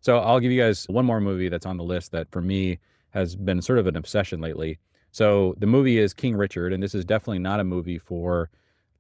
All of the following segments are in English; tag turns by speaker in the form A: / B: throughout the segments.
A: So I'll give you guys one more movie that's on the list that for me has been sort of an obsession lately. So the movie is King Richard, and this is definitely not a movie for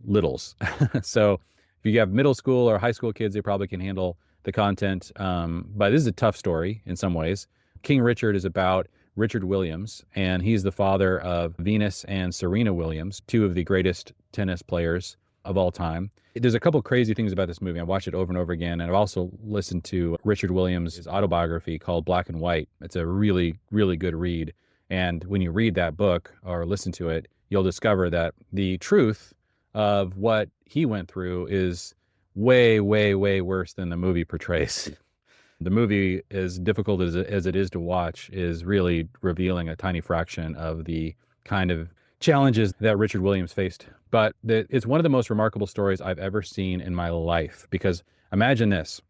A: littles. So if you have middle school or high school kids, they probably can handle the content. But this is a tough story in some ways. King Richard is about Richard Williams, and he's the father of Venus and Serena Williams, two of the greatest tennis players of all time. There's a couple crazy things about this movie. I watched it over and over again, and I've also listened to Richard Williams' autobiography called Black and White. It's a really, really good read. And when you read that book or listen to it, you'll discover that the truth of what he went through is way, way, way worse than the movie portrays. The movie, as difficult as it is to watch, is really revealing a tiny fraction of the kind of challenges that Richard Williams faced. But it's one of the most remarkable stories I've ever seen in my life because imagine this.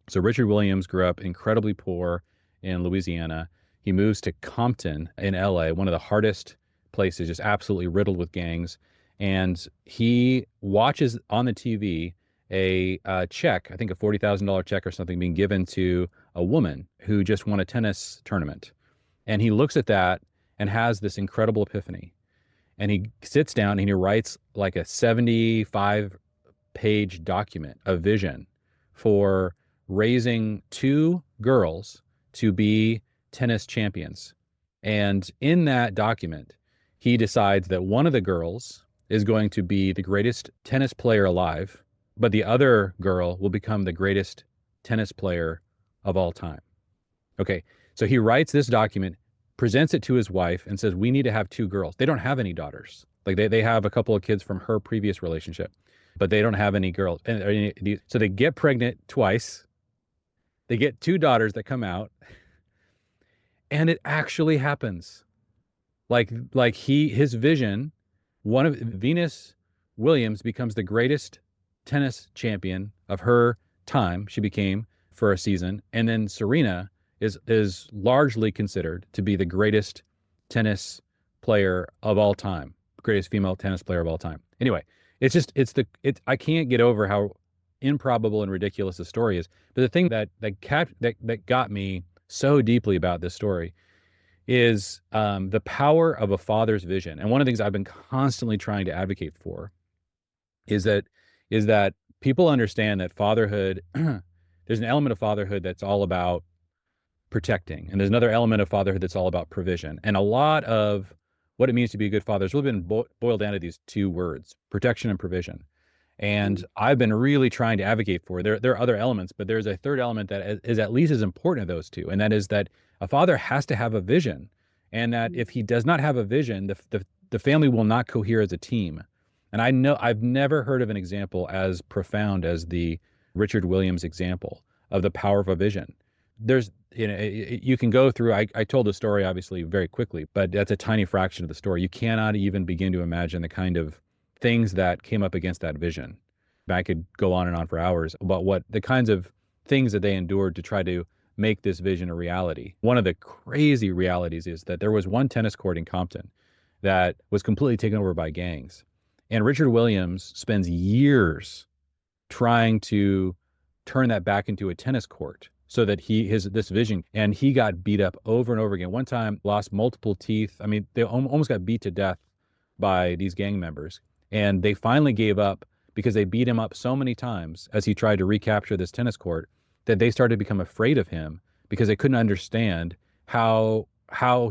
A: So Richard Williams grew up incredibly poor in Louisiana. He moves to Compton in LA, one of the hardest places, just absolutely riddled with gangs. And he watches on the TV a check, I think a $40,000 check or something, being given to a woman who just won a tennis tournament. And he looks at that and has this incredible epiphany. And he sits down and he writes like a 75-page document, a vision for raising two girls to be tennis champions. And in that document, he decides that one of the girls is going to be the greatest tennis player alive, but the other girl will become the greatest tennis player of all time. Okay, so he writes this document, presents it to his wife, and says, we need to have two girls. They don't have any daughters. Like they have a couple of kids from her previous relationship, but they don't have any girls. And so they get pregnant twice. They get two daughters that come out, and it actually happens. His vision, one of Venus Williams becomes the greatest tennis champion of her time. She became for a season, and then Serena is largely considered to be the greatest tennis player of all time, greatest female tennis player of all time. Anyway, I can't get over how improbable and ridiculous the story is. But the thing that got me so deeply about this story is the power of a father's vision. And one of the things I've been constantly trying to advocate for is that people understand that fatherhood, there's an element of fatherhood that's all about protecting, and there's another element of fatherhood that's all about provision. And a lot of what it means to be a good father has really been boiled down to these two words, protection and provision. And I've been really trying to advocate for there are other elements, but there's a third element that is at least as important as those two, and that is that a father has to have a vision, and that if he does not have a vision, the family will not cohere as a team. And I know I've never heard of an example as profound as the Richard Williams example of the power of a vision. There's, you can go through, I told the story obviously very quickly, but that's a tiny fraction of the story. You cannot even begin to imagine the kind of things that came up against that vision. I could go on and on for hours about what the kinds of things that they endured to try to make this vision a reality. One of the crazy realities is that there was one tennis court in Compton that was completely taken over by gangs. And Richard Williams spends years trying to turn that back into a tennis court so that this vision, and he got beat up over and over again. One time lost multiple teeth. I mean, they almost got beat to death by these gang members. And they finally gave up because they beat him up so many times as he tried to recapture this tennis court that they started to become afraid of him because they couldn't understand how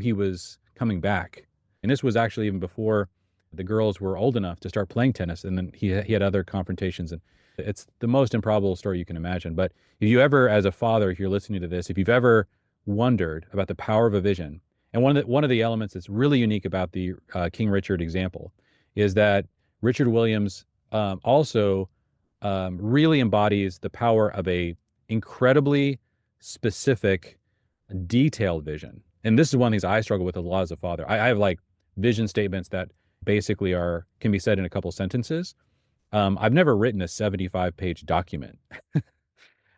A: he was coming back. And this was actually even before the girls were old enough to start playing tennis. And then he had other confrontations, and it's the most improbable story you can imagine. But if you ever, as a father, if you're listening to this, if you've ever wondered about the power of a vision, and one of the elements that's really unique about the King Richard example is that Richard Williams also really embodies the power of a incredibly specific, detailed vision. And this is one of the things I struggle with a lot as a father. I have like vision statements that basically can be said in a couple sentences. I've never written a 75-page document.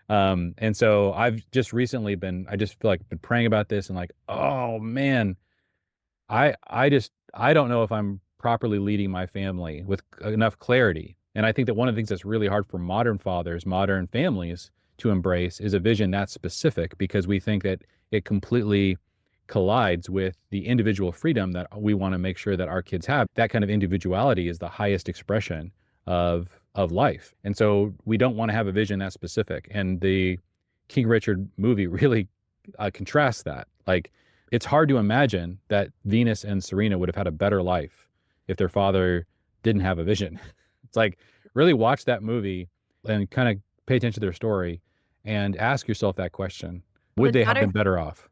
A: And so I've just recently I just feel like I've been praying about this and like, oh man, I don't know if I'm properly leading my family with enough clarity. And I think that one of the things that's really hard for modern fathers, modern families to embrace is a vision that's specific, because we think that it completely collides with the individual freedom that we want to make sure that our kids have. That kind of individuality is the highest expression of life. And so we don't want to have a vision that's specific. And the King Richard movie really contrasts that. Like, it's hard to imagine that Venus and Serena would have had a better life if their father didn't have a vision. It's like, really watch that movie and kind of pay attention to their story and ask yourself that question. Would they have been better off?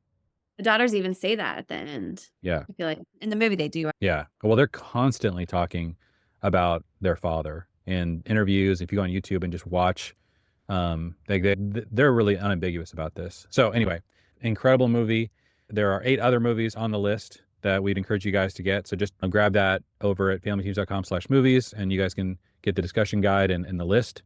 B: The daughters even say that at the end.
A: Yeah.
B: I feel like in the movie they do.
A: Yeah. Well, they're constantly talking about their father in interviews. If you go on YouTube and just watch, they're really unambiguous about this. So anyway, incredible movie. There are 8 other movies on the list that we'd encourage you guys to get. So just grab that over at familyteams.com/movies, and you guys can get the discussion guide and the list.